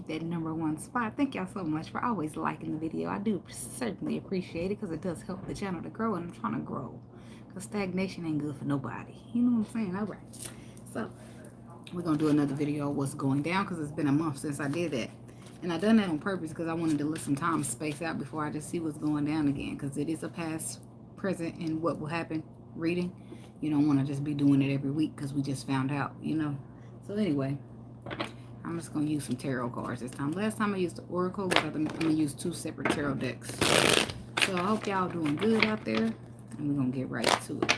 take that #1 spot. Thank y'all so much for always liking the video. I do certainly appreciate it because it does help the channel to grow, and I'm trying to grow. Because stagnation ain't good for nobody. You know what I'm saying? All right. So, we're going to do another video of what's going down because it's been a month since I did that. And I done that on purpose because I wanted to let some time space out before I just see what's going down again. Because it is a past, present, and what will happen reading. You don't want to just be doing it every week because we just found out, you know. So anyway, I'm just going to use some tarot cards this time. Last time I used the Oracle, but I'm going to use 2 separate tarot decks. So I hope y'all doing good out there. And we're going to get right to it.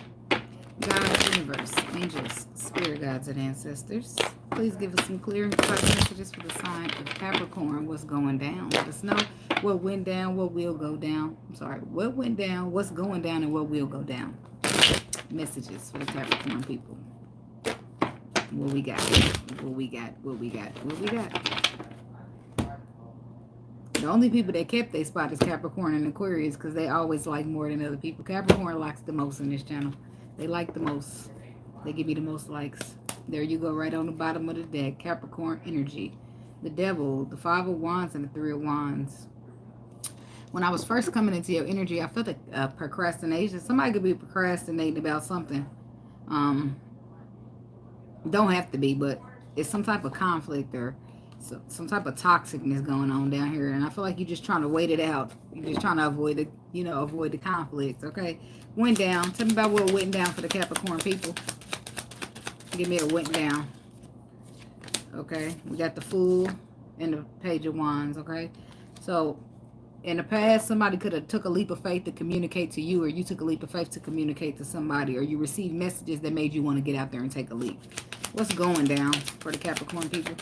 God, universe, angels, spirit guides, and ancestors, please give us some clear and concise messages for the sign of Capricorn. What's going down? Let us know what went down, what will go down. I'm sorry, what went down, what's going down, and what will go down. Messages for the Capricorn people. What we got? What we got? What we got? What we got? The only people that kept their spot is Capricorn and Aquarius because they always like more than other people. Capricorn likes the most in this channel. They like the most. They give me the most likes. There you go, right on the bottom of the deck. Capricorn energy. The Devil, the 5 of Wands, and the 3 of Wands. When I was first coming into your energy, I felt a procrastination. Somebody could be procrastinating about something. Don't have to be, but it's some type of conflict or some type of toxicness going on down here, and I feel like you're just trying to wait it out. You're just trying to avoid the, avoid the conflict. Okay, went down. Tell me about what went down for the Capricorn people. Give me a went down. Okay, we got the Fool and the Page of Wands. Okay, so in the past, somebody could have took a leap of faith to communicate to you, or you took a leap of faith to communicate to somebody, or you received messages that made you want to get out there and take a leap. What's going down for the Capricorn people?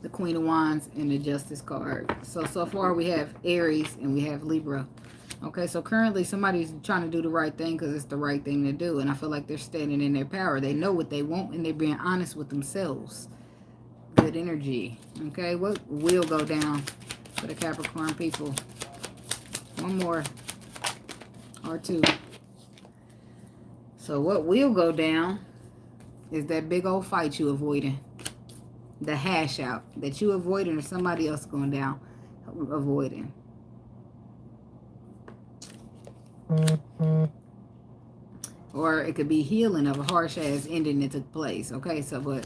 The Queen of Wands and the Justice card. So far we have Aries and we have Libra. Okay, so currently somebody's trying to do the right thing because it's the right thing to do. And I feel like they're standing in their power. They know what they want and they're being honest with themselves. Good energy. Okay, what will go down for the Capricorn people? One more or 2. So what will go down is that big old fight you avoiding. The hash out that you avoiding or somebody else going down avoiding. Or it could be healing of a harsh ass ending that took place. Okay, so but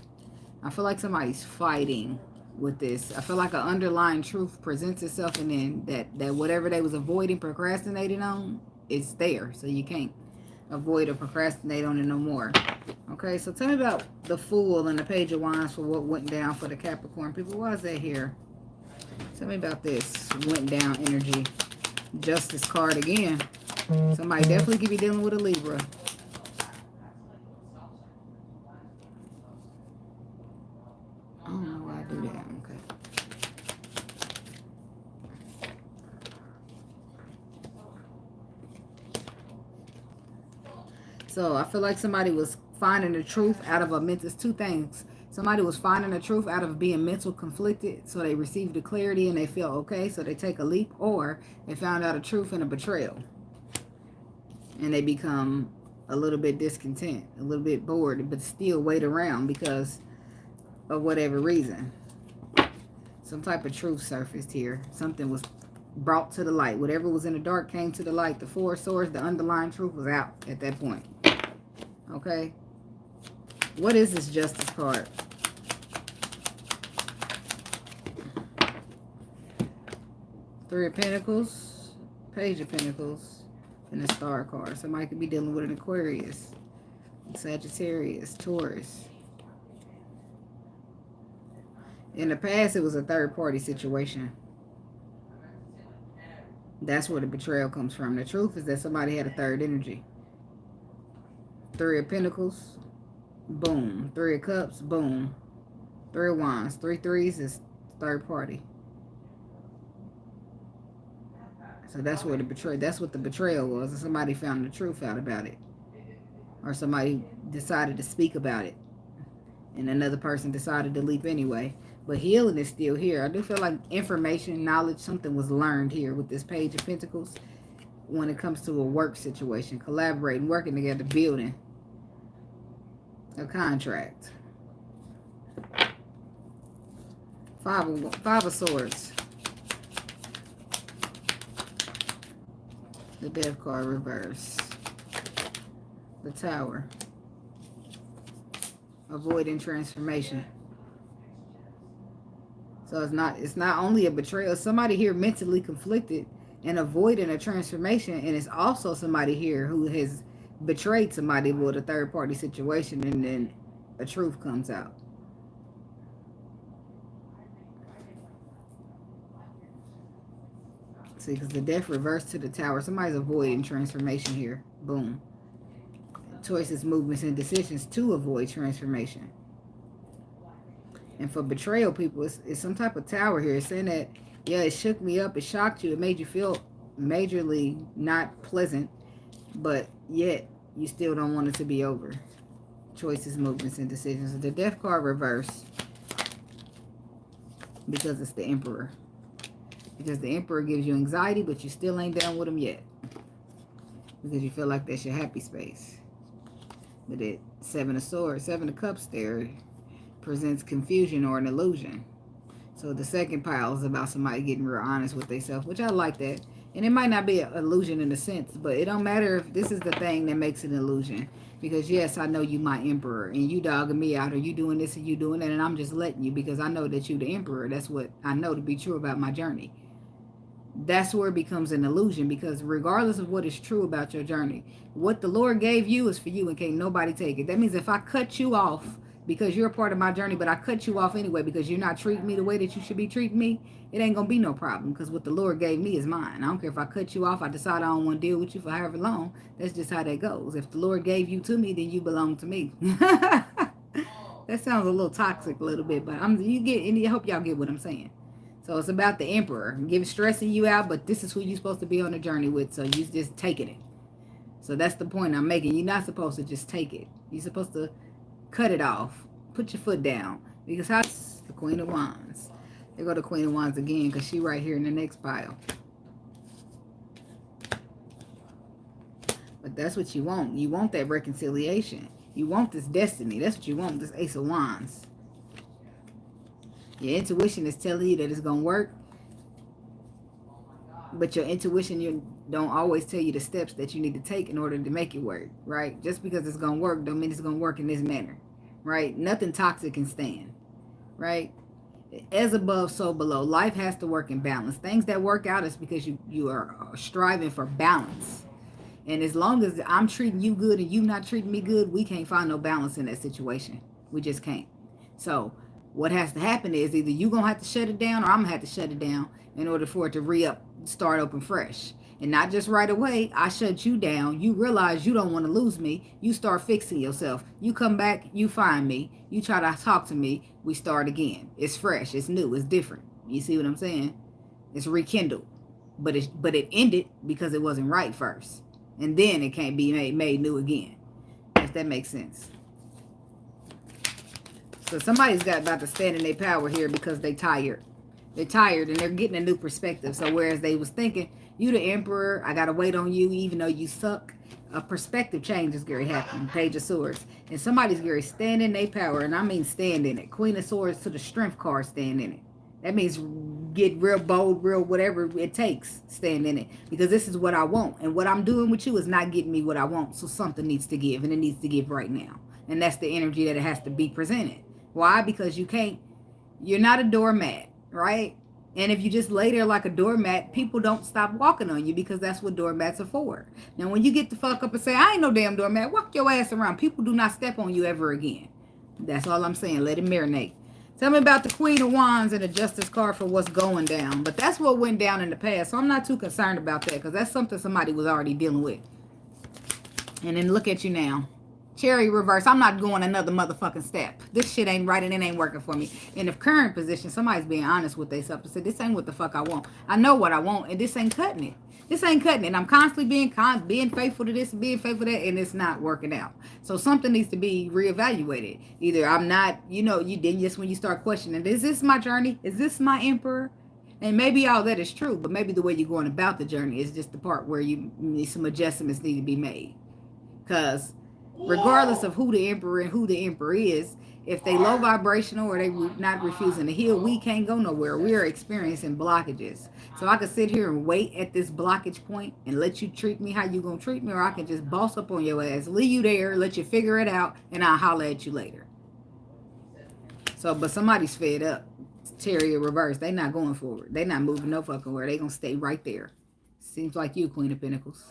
I feel like somebody's fighting with this. I feel like an underlying truth presents itself, and then that whatever they was avoiding, procrastinating on, it's there. So you can't avoid or procrastinate on it no more. Okay, so tell me about the Fool and the Page of Wands for what went down for the Capricorn people. Why is that here? Tell me about this went down energy. Justice card again. Somebody definitely could be dealing with a Libra. I don't know why I do that. Okay. So I feel like somebody was finding the truth out of a mental. It's 2 things. Somebody was finding the truth out of being mental conflicted, so they received the clarity and they feel okay, so they take a leap, or they found out a truth in a betrayal. And they become a little bit discontent, a little bit bored, but still wait around because of whatever reason. Some type of truth surfaced here. Something was brought to the light. Whatever was in the dark came to the light. The 4 of Swords, the underlying truth was out at that point. Okay. What is this Justice card? Three of Pentacles, Page of Pentacles, and the Star card. Somebody could be dealing with an Aquarius, Sagittarius, Taurus. In the past, it was a third-party situation. That's where the betrayal comes from. The truth is that somebody had a third energy. 3 of Pentacles, boom. 3 of Cups, boom. 3 of Wands. 3 threes is third party. So that's where the betrayal, that's what the betrayal was. And somebody found the truth out about it. Or somebody decided to speak about it. And another person decided to leap anyway. But healing is still here. I do feel like information, knowledge, something was learned here with this Page of Pentacles when it comes to a work situation, collaborating, working together, building a contract. Five of Swords. The Death card reverse. The Tower. Avoiding transformation. So it's not only a betrayal. Somebody here mentally conflicted and avoiding a transformation, and it's also somebody here who has betrayed somebody with a third party situation, and then a truth comes out. See, because the Death reversed to the Tower. Somebody's avoiding transformation here. Boom. Choices, movements, and decisions to avoid transformation. And for betrayal people, it's some type of tower here. It's saying that, yeah, it shook me up, it shocked you, it made you feel majorly not pleasant, but yet you still don't want it to be over. Choices, movements, and decisions. The Death card reverse, because it's the Emperor. Because the Emperor gives you anxiety, but you still ain't down with him yet. Because you feel like that's your happy space. But it, Seven of Swords, Seven of Cups there, presents confusion or an illusion. So the second pile is about somebody getting real honest with themselves, which I like that. And it might not be an illusion in a sense, but it don't matter if this is the thing that makes it an illusion. Because yes, I know you my Emperor, and you dogging me out, or you doing this and you doing that, and I'm just letting you because I know that you the Emperor. That's what I know to be true about my journey. That's where it becomes an illusion, because regardless of what is true about your journey, what the Lord gave you is for you and can't nobody take it. That means if I cut you off because you're a part of my journey, but I cut you off anyway because you're not treating me the way that you should be treating me, it ain't going to be no problem, because what the Lord gave me is mine. I don't care if I cut you off, I decide I don't want to deal with you for however long. That's just how that goes. If the Lord gave you to me, then you belong to me. That sounds a little toxic a little bit, but I hope y'all get what I'm saying. So it's about the Emperor. Stressing you out, but this is who you're supposed to be on the journey with, so you just taking it. So that's the point I'm making. You're not supposed to just take it. You're supposed to cut it off. Put your foot down. Because how's the Queen of Wands? There go the Queen of Wands again, because she right here in the next pile. But that's what you want. You want that reconciliation. You want this destiny. That's what you want, this Ace of Wands. Your intuition is telling you that it's going to work. But your intuition, you don't always tell you the steps that you need to take in order to make it work, right? Just because it's going to work don't mean it's going to work in this manner, right? Nothing toxic can stand, right? As above, so below. Life has to work in balance. Things that work out is because you are striving for balance. And as long as I'm treating you good and you not treating me good, we can't find no balance in that situation. We just can't. So what has to happen is either you're going to have to shut it down or I'm going to have to shut it down in order for it to start open fresh. And not just right away. I shut you down. You realize you don't want to lose me. You start fixing yourself. You come back. You find me. You try to talk to me. We start again. It's fresh. It's new. It's different. You see what I'm saying? It's rekindled. But it ended because it wasn't right first. And then it can't be made new again. If that makes sense. So somebody's about to stand in their power here because they tired. They're tired and they're getting a new perspective. So whereas they was thinking, you the Emperor, I got to wait on you even though you suck, a perspective change is going to happen. Page of Swords. And somebody's going to stand in their power, and I mean stand in it. Queen of Swords to the Strength card, stand in it. That means get real bold, real whatever it takes, stand in it. Because this is what I want. And what I'm doing with you is not getting me what I want. So something needs to give, and it needs to give right now. And that's the energy that it has to be presented. Why? Because you're not a doormat, right? And if you just lay there like a doormat, people don't stop walking on you because that's what doormats are for. Now, when you get the fuck up and say, I ain't no damn doormat, walk your ass around. People do not step on you ever again. That's all I'm saying. Let it marinate. Tell me about the Queen of Wands and the Justice card for what's going down. But that's what went down in the past. So I'm not too concerned about that because that's something somebody was already dealing with. And then look at you now. Cherry reverse. I'm not going another motherfucking step. This shit ain't right and it ain't working for me. In the current position, somebody's being honest with themselves and said, this ain't what the fuck I want. I know what I want and this ain't cutting it. This ain't cutting it. And I'm constantly being faithful to this and being faithful to that, and it's not working out. So something needs to be reevaluated. Either I'm not, you then just when you start questioning, is this my journey? Is this my Emperor? And maybe all that is true, but maybe the way you're going about the journey is just the part where some adjustments need to be made. Because regardless of who the Emperor and who the Emperor is, If they low vibrational or they not refusing to heal, we can't go nowhere. We are experiencing blockages. So I could sit here and wait at this blockage point and let you treat me how you gonna treat me, or I can just boss up on your ass, leave you there, let you figure it out, and I'll holler at you later. So, but somebody's fed up. Terrier reverse. They not going forward. They not moving no fucking where. They gonna stay right there. Seems like you, Queen of Pentacles.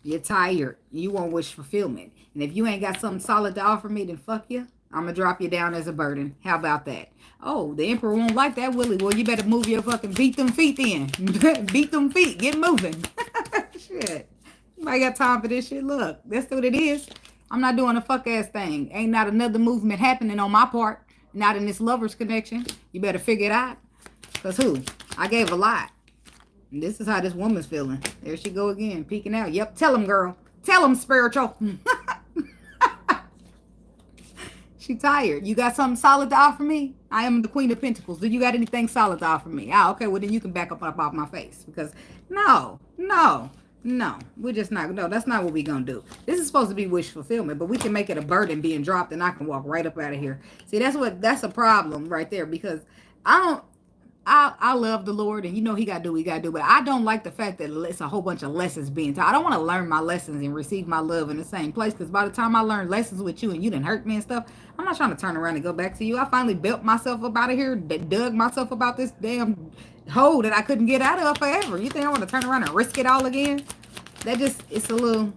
You're tired. You want wish fulfillment. And if you ain't got something solid to offer me, then fuck you. I'm going to drop you down as a burden. How about that? Oh, the Emperor won't like that, will he? Well, you better move your fucking, beat them feet then. Beat them feet. Get moving. Shit. Nobody got time for this shit. Look, that's what it is. I'm not doing a fuck ass thing. Ain't not another movement happening on my part. Not in this lover's connection. You better figure it out. Because who? I gave a lot. And this is how this woman's feeling. There she go again, peeking out. Yep, tell him, girl. Tell him, spiritual. She tired. You got something solid to offer me? I am the Queen of Pentacles. Do you got anything solid to offer me? Ah, okay, well, then you can back up off my face. Because, no. We're just not. No, that's not what we're going to do. This is supposed to be wish fulfillment, but we can make it a burden being dropped, and I can walk right up out of here. See, that's a problem right there, because I love the Lord, and you know he got to do what he got to do, but I don't like the fact that it's a whole bunch of lessons being taught. I don't want to learn my lessons and receive my love in the same place, because by the time I learn lessons with you and you didn't hurt me and stuff, I'm not trying to turn around and go back to you. I finally built myself up out of here, dug myself about this damn hole that I couldn't get out of forever. You think I want to turn around and risk it all again? It's a little...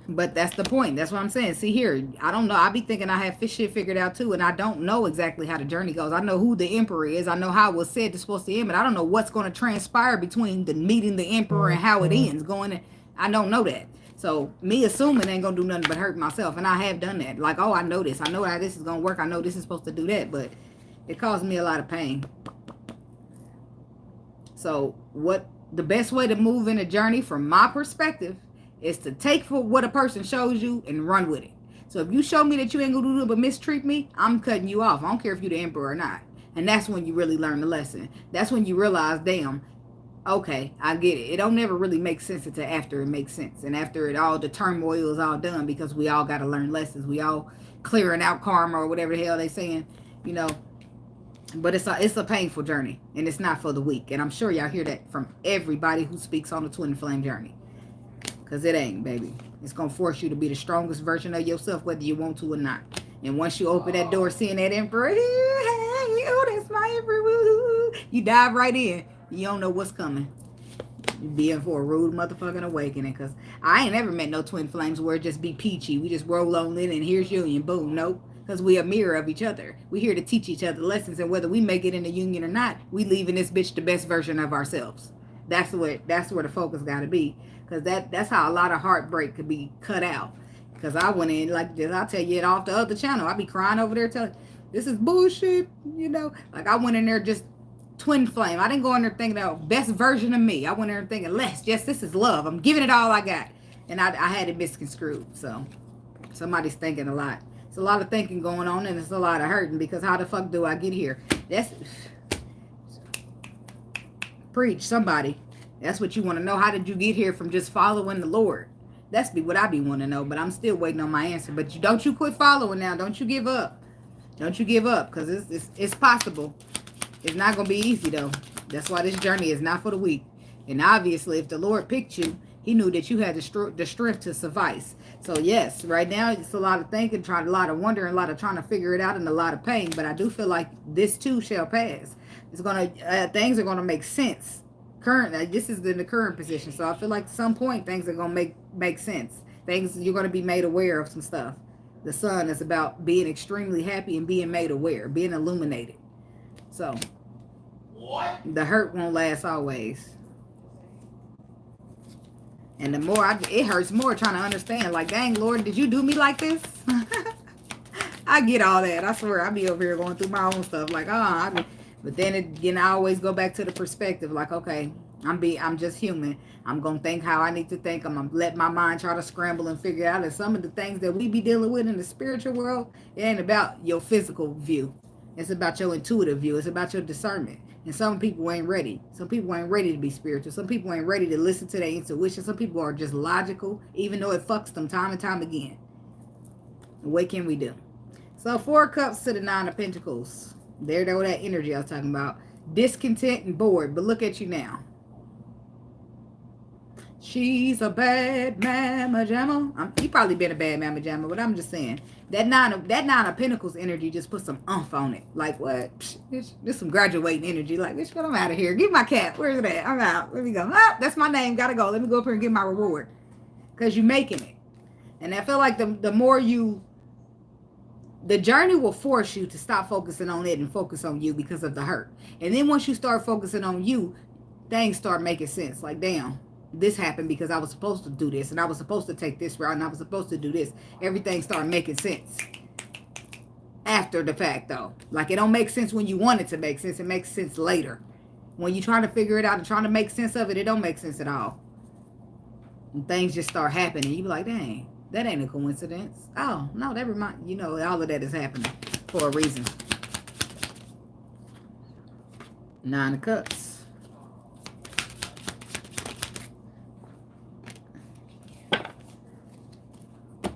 But that's the point. That's what I'm saying. See here, I don't know. I be thinking I have shit figured out too, and I don't know exactly how the journey goes. I know who the Emperor is. I know how it was said it's supposed to end, but I don't know what's going to transpire between the meeting the Emperor and how it ends. I don't know that. So me assuming ain't gonna do nothing but hurt myself, and I have done that. Like, oh, I know this. I know how this is gonna work. I know this is supposed to do that, but it caused me a lot of pain. So what the best way to move in a journey from my perspective is to take for what a person shows you and run with it. So if you show me that you ain't gonna do it but mistreat me, I'm cutting you off. I don't care if you're the Emperor or not. And that's when you really learn the lesson. That's when you realize, damn, okay, I get it. It don't never really make sense until after it makes sense. And after it all, the turmoil is all done, because we all got to learn lessons. We all clearing out karma or whatever the hell they saying, you know. But it's a painful journey, and it's not for the weak. And I'm sure y'all hear that from everybody who speaks on the twin flame journey. Because it ain't, baby. It's going to force you to be the strongest version of yourself, whether you want to or not. And once you open that door, seeing that Emperor, hey, oh, that's my Emperor, woo, you dive right in. You don't know what's coming. You be in for a rude motherfucking awakening. Because I ain't ever met no twin flames where it just be peachy. We just roll on in and here's union. Boom. Nope. Because we a mirror of each other. We here to teach each other lessons. And whether we make it in the union or not, we leaving this bitch the best version of ourselves. That's where the focus got to be. Because that's how a lot of heartbreak could be cut out. Because I went in like this. I'll tell you it off the other channel. I be crying over there telling, this is bullshit, you know. Like I went in there just twin flame. I didn't go in there thinking the best version of me. I went in there thinking this is love. I'm giving it all I got. And I had it misconstrued. So somebody's thinking a lot. It's a lot of thinking going on, and it's a lot of hurting, because how the fuck do I get here? That's... Preach, somebody. That's what you want to know. How did you get here from just following the Lord? That's what I be wanting to know, but I'm still waiting on my answer. But don't you quit following now. Don't you give up. Don't you give up, because it's possible. It's not going to be easy, though. That's why this journey is not for the weak. And obviously, if the Lord picked you, he knew that you had the strength to suffice. So, yes, right now, it's a lot of thinking, a lot of wondering, a lot of trying to figure it out, and a lot of pain. But I do feel like this, too, shall pass. It's going to, things are going to make sense. This is in the current position. So I feel like at some point, things are going to make sense. You're going to be made aware of some stuff. The sun is about being extremely happy and being made aware, being illuminated. So, the hurt won't last always. And the more it hurts more trying to understand. Like, dang, Lord, did you do me like this? I get all that. I swear, I be over here going through my own stuff. Like, but then again, I always go back to the perspective. Like, okay, I'm just human. I'm going to think how I need to think. I'm going to let my mind try to scramble and figure out. And some of the things that we be dealing with in the spiritual world, it ain't about your physical view. It's about your intuitive view. It's about your discernment. And some people ain't ready. Some people ain't ready to be spiritual. Some people ain't ready to listen to their intuition. Some people are just logical, even though it fucks them time and time again. What can we do? So 4 cups to the 9 of pentacles. There go that energy I was talking about. Discontent and bored. But look at you now. She's a bad mama jamma. You probably been a bad mama jamma, but I'm just saying that nine of pentacles energy just put some umph on it. Like what? This some graduating energy. Like, bitch, I'm out of here. Give my cap. Where's it at? I'm out. Let me go. Ah, that's my name. Gotta go. Let me go up here and get my reward. Because you're making it. And I feel like the more the journey will force you to stop focusing on it and focus on you because of the hurt. And then once you start focusing on you, things start making sense. Like, damn. This happened because I was supposed to do this, and I was supposed to take this route, and I was supposed to do this. Everything started making sense after the fact, though. Like, it don't make sense when you want it to make sense. It makes sense later. When you're trying to figure it out and trying to make sense of it, it don't make sense at all. And things just start happening. You be like, dang, that ain't a coincidence. Oh, no, that reminds you know, all of that is happening for a reason. 9 of Cups.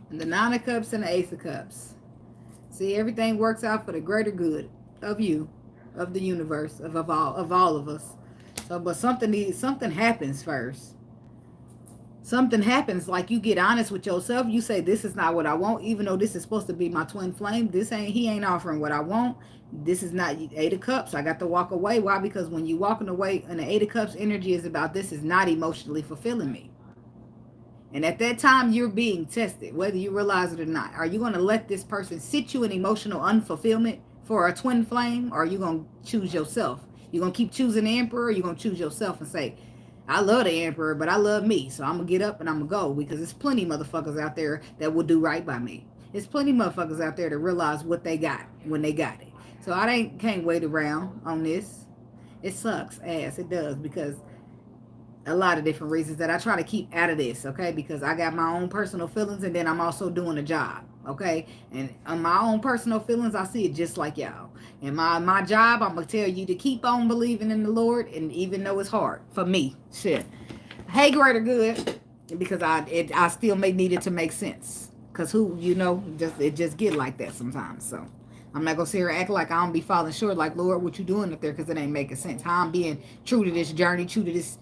The 9 of Cups and the Ace of Cups. See, everything works out for the greater good of you, of the universe, of all of us. So, but something happens first. Something happens, like you get honest with yourself. You say, this is not what I want, even though this is supposed to be my twin flame. He ain't offering what I want. This is not 8 of Cups. I got to walk away. Why? Because when you walking away, and the 8 of Cups energy is about, this is not emotionally fulfilling me. And at that time, you're being tested, whether you realize it or not. Are you going to let this person sit you in emotional unfulfillment for a twin flame? Or are you going to choose yourself? You're going to keep choosing the Emperor, or you're going to choose yourself and say, I love the Emperor, but I love me. So I'm going to get up and I'm going to go, because there's plenty of motherfuckers out there that will do right by me. There's plenty of motherfuckers out there that realize what they got when they got it. So I can't wait around on this. It sucks ass. It does, because a lot of different reasons that I try to keep out of this, okay? Because I got my own personal feelings, and then I'm also doing a job, okay? And on my own personal feelings, I see it just like y'all. And my job, I'm going to tell you to keep on believing in the Lord, and even though it's hard for me, shit. Hey, greater good, because I still may need it to make sense. Because it just get like that sometimes, so. I'm not going to sit here and act like I don't be falling short, like, Lord, what you doing up there? Because it ain't making sense. How I'm being true to this journey, true to this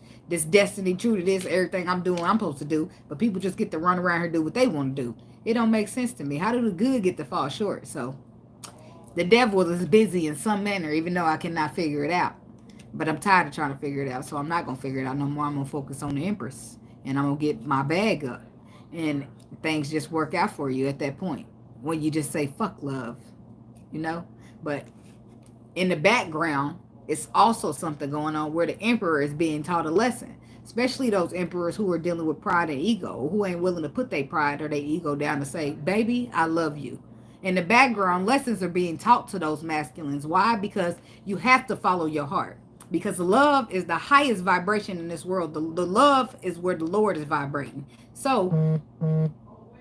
destiny, true to this, everything I'm doing, I'm supposed to do. But people just get to run around here and do what they want to do. It don't make sense to me. How do the good get to fall short? So the devil is busy in some manner, even though I cannot figure it out. But I'm tired of trying to figure it out, so I'm not going to figure it out no more. I'm going to focus on the Empress, and I'm going to get my bag up. And things just work out for you at that point, when you just say, fuck love. But in the background, it's also something going on where the Emperor is being taught a lesson, especially those emperors who are dealing with pride and ego, who ain't willing to put their pride or their ego down to say, baby, I love you. In the background, lessons are being taught to those masculines. Why? Because you have to follow your heart, because love is the highest vibration in this world. The love is where the Lord is vibrating. So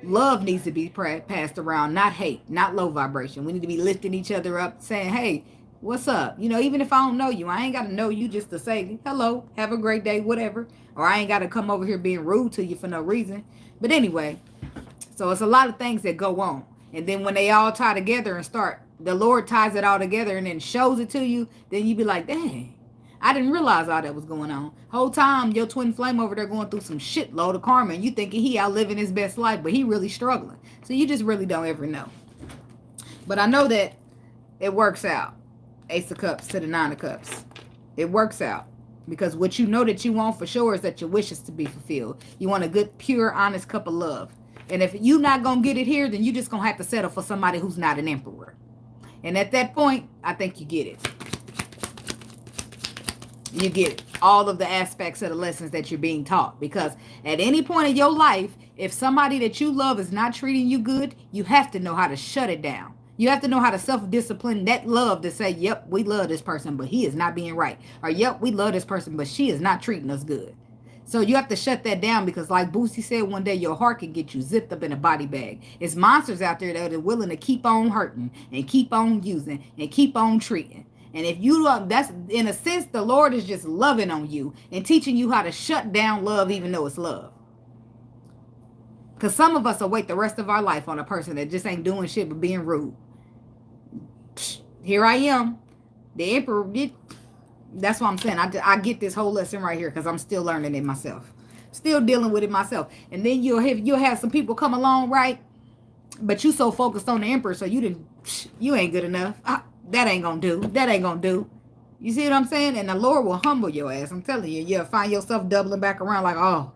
love needs to be passed around, not hate, not low vibration. We need to be lifting each other up, saying, hey, what's up? Even if I don't know you, I ain't got to know you just to say, hello, have a great day, whatever. Or I ain't got to come over here being rude to you for no reason. But anyway, so it's a lot of things that go on. And then when they all tie together and the Lord ties it all together and then shows it to you, then you be like, dang, I didn't realize all that was going on. Whole time, your twin flame over there going through some shitload of karma, and you thinking he out living his best life, but he really struggling. So you just really don't ever know. But I know that it works out. Ace of Cups to the 9 of Cups. It works out. Because what you know that you want for sure is that your wishes to be fulfilled. You want a good, pure, honest cup of love. And if you're not going to get it here, then you just going to have to settle for somebody who's not an emperor. And at that point, I think you get it. You get all of the aspects of the lessons that you're being taught. Because at any point in your life, if somebody that you love is not treating you good, you have to know how to shut it down. You have to know how to self-discipline that love to say, yep, we love this person, but he is not being right. Or, yep, we love this person, but she is not treating us good. So you have to shut that down, because like Boosie said one day, your heart can get you zipped up in a body bag. It's monsters out there that are willing to keep on hurting and keep on using and keep on treating. And if you love, that's in a sense, the Lord is just loving on you and teaching you how to shut down love, even though it's love. Because some of us will wait the rest of our life on a person that just ain't doing shit but being rude. Here I am. The emperor. That's what I'm saying. I get this whole lesson right here because I'm still learning it myself. Still dealing with it myself. And then you'll have some people come along, right? But you so focused on the emperor, so you ain't good enough. That ain't gonna do. That ain't gonna do. You see what I'm saying? And the Lord will humble your ass. I'm telling you. You'll find yourself doubling back around like, oh,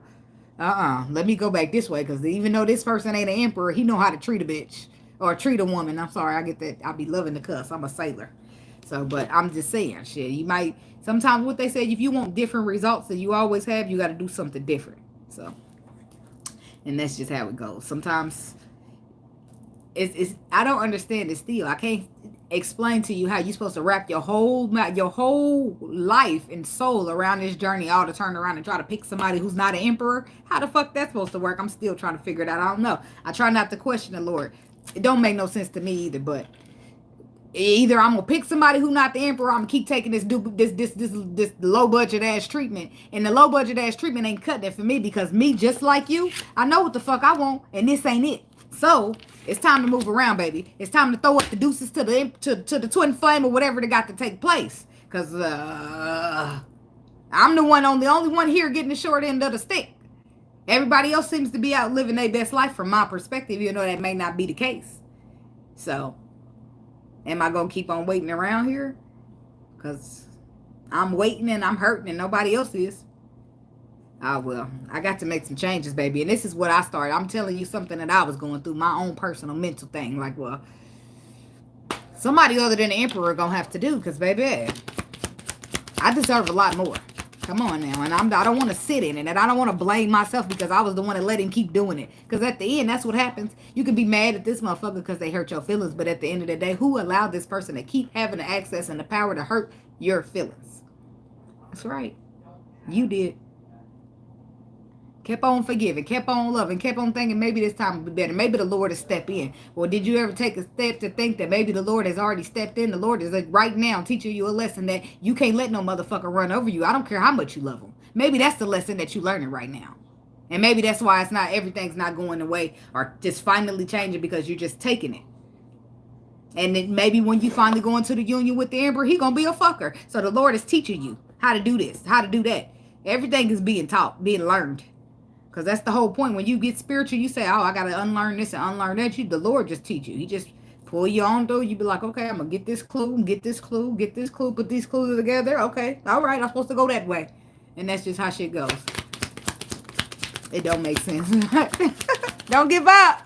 let me go back this way. Because even though this person ain't an emperor, he know how to treat a bitch. Or treat a woman. I'm sorry, I get that. I be loving the cuss. I'm a sailor. So, but I'm just saying, shit. You might, sometimes what they say, if you want different results than you always have, you got to do something different. So, and that's just how it goes. Sometimes, I don't understand it still. I can't explain to you how you're supposed to wrap your whole life and soul around this journey, all to turn around and try to pick somebody who's not an emperor. How the fuck that's supposed to work? I'm still trying to figure it out. I don't know. I try not to question the Lord. It don't make no sense to me either, but either I'm gonna pick somebody who not the emperor, or I'm gonna keep taking this low budget ass treatment, and the low budget ass treatment ain't cutting it for me because me, just like you, I know what the fuck I want, and this ain't it. So it's time to move around, baby. It's time to throw up the deuces to the twin flame or whatever that got to take place, cause I'm the only one here getting the short end of the stick. Everybody else seems to be out living their best life from my perspective, even though that may not be the case. So, am I going to keep on waiting around here? Because I'm waiting and I'm hurting and nobody else is. Well, I got to make some changes, baby. And this is what I started. I'm telling you something that I was going through, my own personal mental thing. Like, well, somebody other than the emperor going to have to do, because, baby, I deserve a lot more. Come on now. And I don't want to sit in it. And I don't want to blame myself because I was the one that let him keep doing it. Because at the end, that's what happens. You can be mad at this motherfucker because they hurt your feelings. But at the end of the day, who allowed this person to keep having the access and the power to hurt your feelings? That's right. You did. Kept on forgiving, kept on loving, kept on thinking maybe this time will be better. Maybe the Lord will step in. Or did you ever take a step to think that maybe the Lord has already stepped in? The Lord is like right now teaching you a lesson that you can't let no motherfucker run over you. I don't care how much you love him. Maybe that's the lesson that you're learning right now. And maybe that's why everything's not going away or just finally changing because you're just taking it. And then maybe when you finally go into the union with the emperor, he gonna be a fucker. So the Lord is teaching you how to do this, how to do that. Everything is being taught, being learned. Because that's the whole point. When you get spiritual, you say, oh, I got to unlearn this and unlearn that. The Lord just teach you. He just pull you on through. You be like, okay, I'm going to get this clue, get this clue, get this clue, put these clues together. Okay, all right, I'm supposed to go that way. And that's just how shit goes. It don't make sense. Don't give up.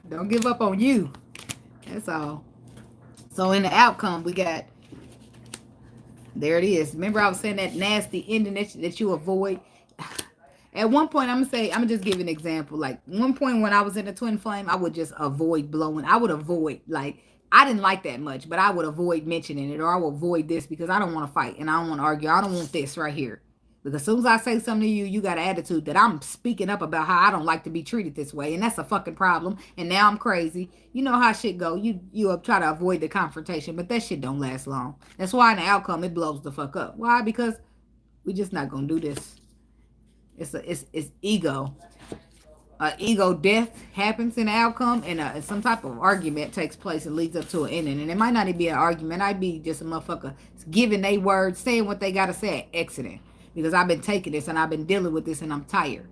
Don't give up on you. That's all. So in the outcome, we got, there it is. Remember I was saying that nasty ending that you avoid? At one point, I'm going to just give an example. Like, one point when I was in the twin flame, I would just avoid blowing. I would avoid, like, I didn't like that much, but I would avoid mentioning it, or I would avoid this because I don't want to fight and I don't want to argue. I don't want this right here. Because as soon as I say something to you, you got an attitude that I'm speaking up about how I don't like to be treated this way. And that's a fucking problem. And now I'm crazy. You know how shit go. You try to avoid the confrontation, but that shit don't last long. That's why in the outcome, it blows the fuck up. Why? Because we just not going to do this. It's ego. Ego death happens in the outcome, and some type of argument takes place and leads up to an ending. And it might not even be an argument. It might be just a motherfucker giving they words, saying what they got to say, exiting. Because I've been taking this and I've been dealing with this and I'm tired.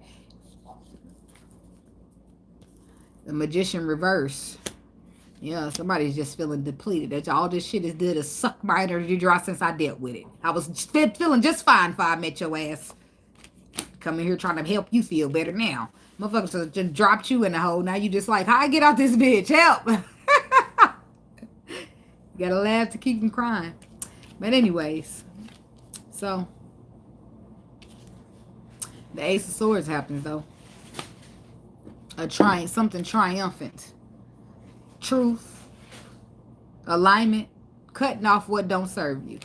The Magician reverse. Yeah, somebody's just feeling depleted. That's all this shit is did is suck my energy dry since I dealt with it. I was feeling just fine before I met your ass. Coming here trying to help you feel better now. Motherfuckers just dropped you in the hole. Now you just like, how I get out this bitch? Help. You gotta laugh to keep from crying. But anyways. So. The Ace of Swords happens though. Something triumphant. Truth. Alignment. Cutting off what don't serve you.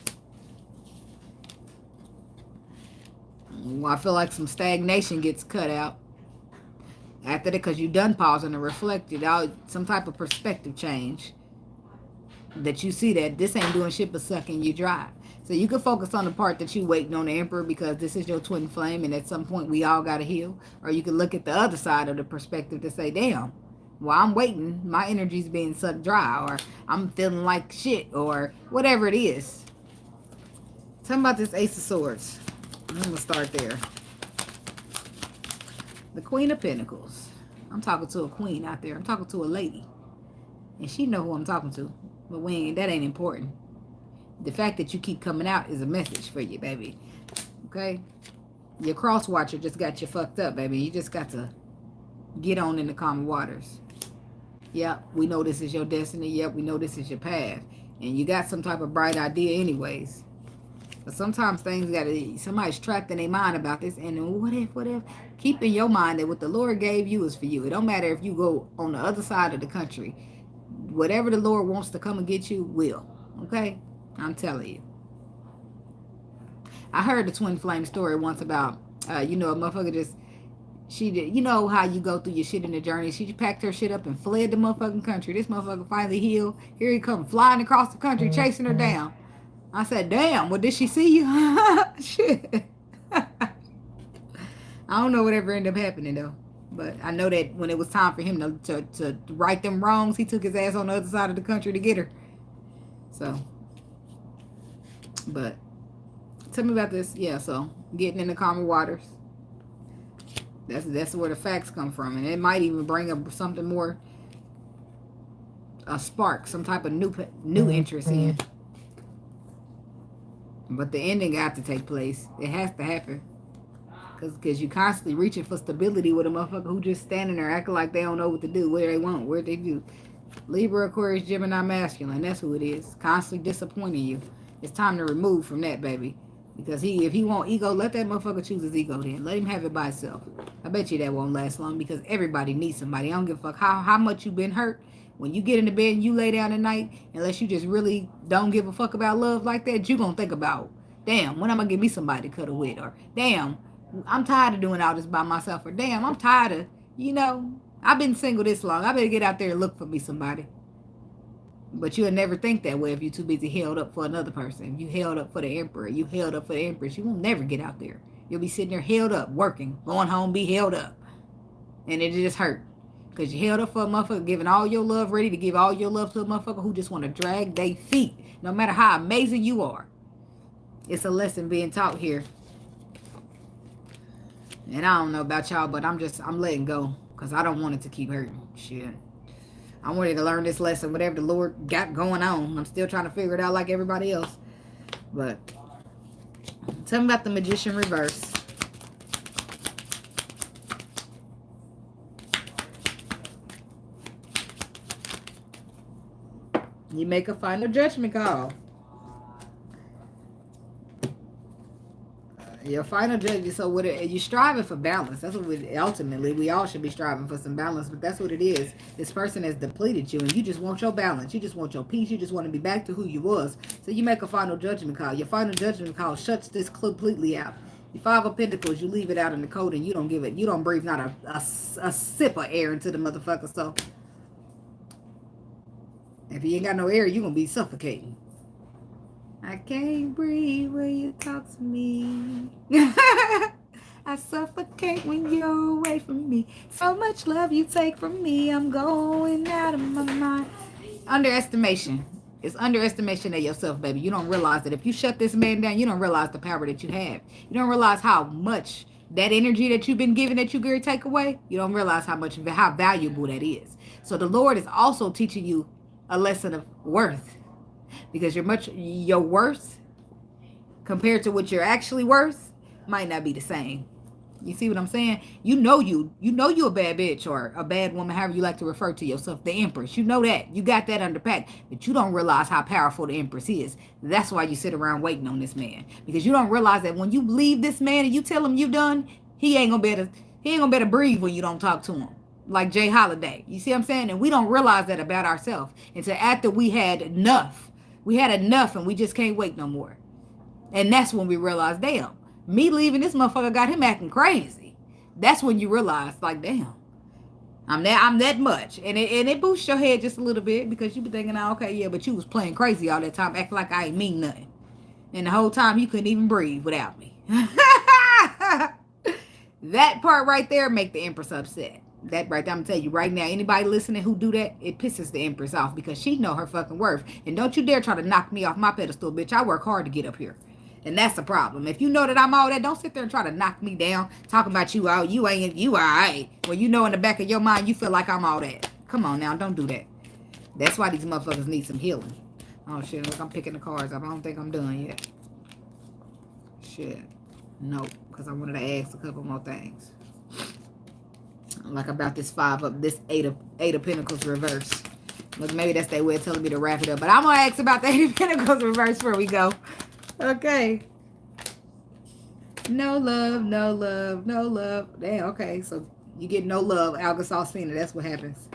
I feel like some stagnation gets cut out after that because you done pausing and reflected out some type of perspective change that you see that this ain't doing shit but sucking you dry. So you can focus on the part that you waiting on the Emperor because this is your twin flame, and at some point we all got to heal. Or you can look at the other side of the perspective to say, damn, while I'm waiting, my energy's being sucked dry, or I'm feeling like shit, or whatever it is. Tell me about this Ace of Swords. I'm going to start there. The Queen of Pentacles. I'm talking to a queen out there. I'm talking to a lady. And she know who I'm talking to. But that ain't important. The fact that you keep coming out is a message for you, baby. Okay? Your cross watcher just got you fucked up, baby. You just got to get on in the calm waters. Yep, we know this is your destiny. Yep, we know this is your path. And you got some type of bright idea anyways. But sometimes things somebody's trapped in their mind about this. And what if? Keep in your mind that what the Lord gave you is for you. It don't matter if you go on the other side of the country. Whatever the Lord wants to come and get you, will. Okay? I'm telling you. I heard the twin flame story once about, a motherfucker she did, you know how you go through your shit in the journey. She packed her shit up and fled the motherfucking country. This motherfucker finally healed. Here he come flying across the country, chasing her down. I said, damn, well, did she see you? Shit. I don't know whatever ended up happening, though. But I know that when it was time for him to right them wrongs, he took his ass on the other side of the country to get her. So, but tell me about this. Yeah, so getting in the calmer waters. That's where the facts come from. And it might even bring up something more, a spark, some type of new interest in. But the ending got to take place. It has to happen. Because you constantly reaching for stability with a motherfucker who just standing there acting like they don't know what to do, what they want, what they do. Libra, Aquarius, Gemini, masculine. That's who it is. Constantly disappointing you. It's time to remove from that, baby. Because if he want ego, let that motherfucker choose his ego then. Let him have it by himself. I bet you that won't last long because everybody needs somebody. I don't give a fuck how much you've been hurt. When you get in the bed and you lay down at night, unless you just really don't give a fuck about love like that, you gonna think about, damn, when am I gonna get me somebody to cuddle with? Or, damn, I'm tired of doing all this by myself. Or, damn, I'm tired of, I've been single this long. I better get out there and look for me somebody. But you'll never think that way if you're too busy held up for another person. You held up for the Emperor. You held up for the Empress. You will never get out there. You'll be sitting there held up, working, going home, be held up. And it just hurt. Because you held up for a motherfucker, giving all your love, ready to give all your love to a motherfucker who just want to drag their feet. No matter how amazing you are. It's a lesson being taught here. And I don't know about y'all, but I'm letting go. Because I don't want it to keep hurting. Shit. I wanted to learn this lesson, whatever the Lord got going on. I'm still trying to figure it out like everybody else. But tell me about the Magician reverse. You make a final judgment call. Your final judgment. So what you're striving for balance. That's what ultimately we all should be striving for, some balance. But that's what it is. This person has depleted you, and you just want your balance. You just want your peace. You just want to be back to who you was. So you make a final judgment call. Your final judgment call shuts this completely out. Your Five of Pentacles, you leave it out in the cold, and you don't give it. You don't breathe not a sip of air into the motherfucker. So if you ain't got no air, you're gonna be suffocating. I can't breathe when you talk to me. I suffocate when you're away from me. So much love you take from me. I'm going out of my mind. Underestimation. It's underestimation of yourself, baby. You don't realize that if you shut this man down, you don't realize the power that you have. You don't realize how much that energy that you've been given that you could take away. You don't realize how valuable that is. So the Lord is also teaching you a lesson of worth. Because your worth compared to what you're actually worth might not be the same. You see what I'm saying? You know you a bad bitch or a bad woman, however you like to refer to yourself, the Empress. You know that. You got that under pack. But you don't realize how powerful the Empress is. That's why you sit around waiting on this man. Because you don't realize that when you leave this man and you tell him you done, he ain't gonna be able to breathe when you don't talk to him. Like Jay Holiday. You see what I'm saying? And we don't realize that about ourselves until after we had enough. We had enough and we just can't wait no more. And that's when we realize, damn, me leaving this motherfucker got him acting crazy. That's when you realize, like, damn, I'm that much. And it boosts your head just a little bit because you be thinking, oh, okay, yeah, but you was playing crazy all that time, acting like I ain't mean nothing. And the whole time you couldn't even breathe without me. That part right there make the Empress upset. That right there, I'm gonna tell you right now, anybody listening who do that, it pisses the Empress off because she know her fucking worth. And don't you dare try to knock me off my pedestal, bitch. I work hard to get up here. And that's the problem. If you know that I'm all that, don't sit there and try to knock me down, talking about you out. You ain't, you all right. Well, you know in the back of your mind, you feel like I'm all that. Come on now, don't do that. That's why these motherfuckers need some healing. Oh, shit, look, I'm picking the cards up. I don't think I'm done yet. Shit. Nope, because I wanted to ask a couple more things. Like about this eight of Pentacles reverse. Look, maybe that's their way of telling me to wrap it up. But I'm going to ask about the 8 of Pentacles reverse before we go. Okay. No love, no love, no love. Damn, okay. So you get no love. Algasol-Cena, that's what happens.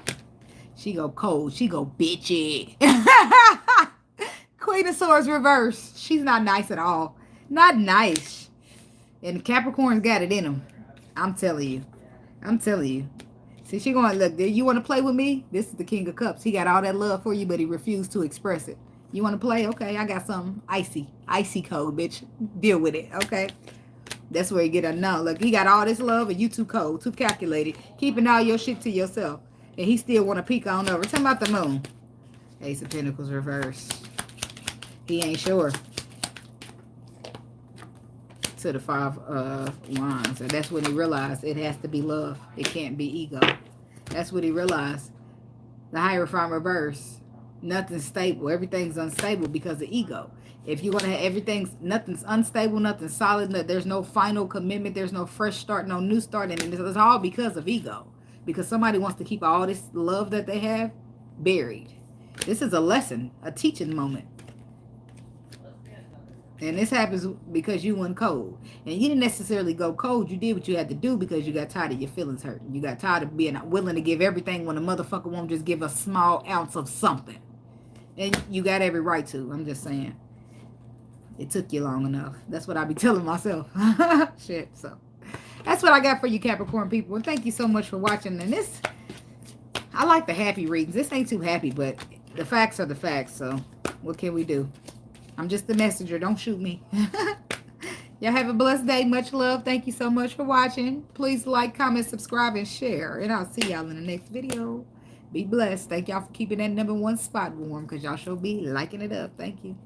She go cold. She go bitchy. Queen of Swords reverse. She's not nice at all. Not nice. And Capricorn's got it in them. I'm telling you. I'm telling you. See, she going, look, you want to play with me? This is the King of Cups. He got all that love for you, but he refused to express it. You want to play? Okay, I got something icy. Icy cold, bitch. Deal with it, okay? That's where you get a no. Look, he got all this love, and you too cold, too calculated. Keeping all your shit to yourself. And he still want to peek on over. Tell me about the moon. Ace of Pentacles reverse. He ain't sure. To the 5 of Wands. And that's when he realized it has to be love. It can't be ego. That's what he realized. The Hierophant reverse. Nothing's stable. Everything's unstable because of ego. If you want to have everything's, nothing's unstable, nothing's solid, there's no final commitment, there's no fresh start, no new start, and it's all because of ego. Because somebody wants to keep all this love that they have buried. This is a lesson, a teaching moment. And this happens because you went cold. And you didn't necessarily go cold. You did what you had to do because you got tired of your feelings hurting. You got tired of being willing to give everything when a motherfucker won't just give a small ounce of something. And you got every right to. I'm just saying. It took you long enough. That's what I be telling myself. Shit. So that's what I got for you, Capricorn people. And thank you so much for watching. And this, I like the happy readings. This ain't too happy, but the facts are the facts. So what can we do? I'm just the messenger. Don't shoot me. Y'all have a blessed day. Much love. Thank you so much for watching. Please like, comment, subscribe, and share. And I'll see y'all in the next video. Be blessed. Thank y'all for keeping that #1 spot warm because y'all sure be liking it up. Thank you.